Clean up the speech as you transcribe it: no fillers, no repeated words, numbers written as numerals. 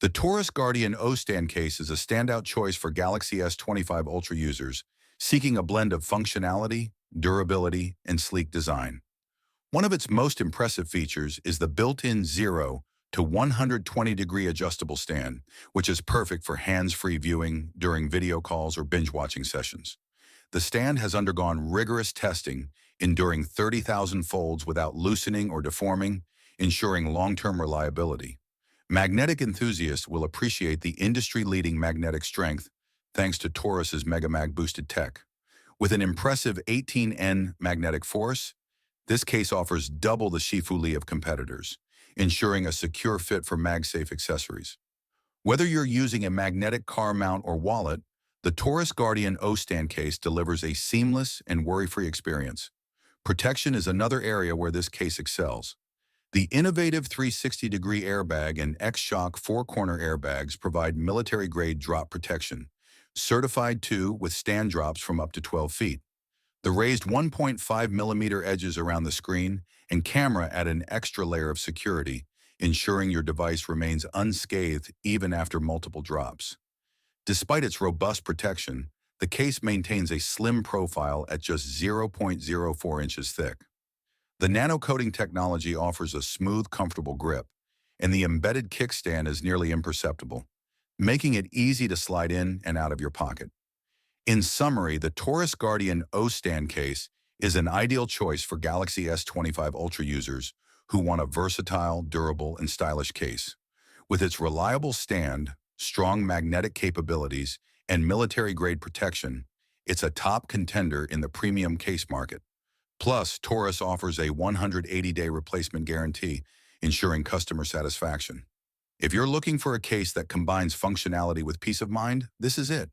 The Torras Guardian Ostand case is a standout choice for Galaxy S25 Ultra users seeking a blend of functionality, durability, and sleek design. One of its most impressive features is the built-in 0 to 120-degree adjustable stand, which is perfect for hands-free viewing during video calls or binge-watching sessions. The stand has undergone rigorous testing, enduring 30,000 folds without loosening or deforming, ensuring long-term reliability. Magnetic enthusiasts will appreciate the industry-leading magnetic strength thanks to Torras's MegaMag boosted tech. With an impressive 18N magnetic force, this case offers double the Shifu of competitors, ensuring a secure fit for MagSafe accessories. Whether you're using a magnetic car mount or wallet, the Torras Guardian O-Stand case delivers a seamless and worry-free experience. Protection is another area where this case excels. The innovative 360-degree airbag and X-Shock four-corner airbags provide military-grade drop protection, certified to withstand drops from up to 12 feet. The raised 1.5 mm edges around the screen and camera add an extra layer of security, ensuring your device remains unscathed even after multiple drops. Despite its robust protection, the case maintains a slim profile at just 0.04 inches thick. The nano-coating technology offers a smooth, comfortable grip, and the embedded kickstand is nearly imperceptible, making it easy to slide in and out of your pocket. In summary, the Torras Guardian O-Stand case is an ideal choice for Galaxy S25 Ultra users who want a versatile, durable, and stylish case. With its reliable stand, strong magnetic capabilities, and military-grade protection, it's a top contender in the premium case market. Plus, Torras offers a 180-day replacement guarantee, ensuring customer satisfaction. If you're looking for a case that combines functionality with peace of mind, this is it.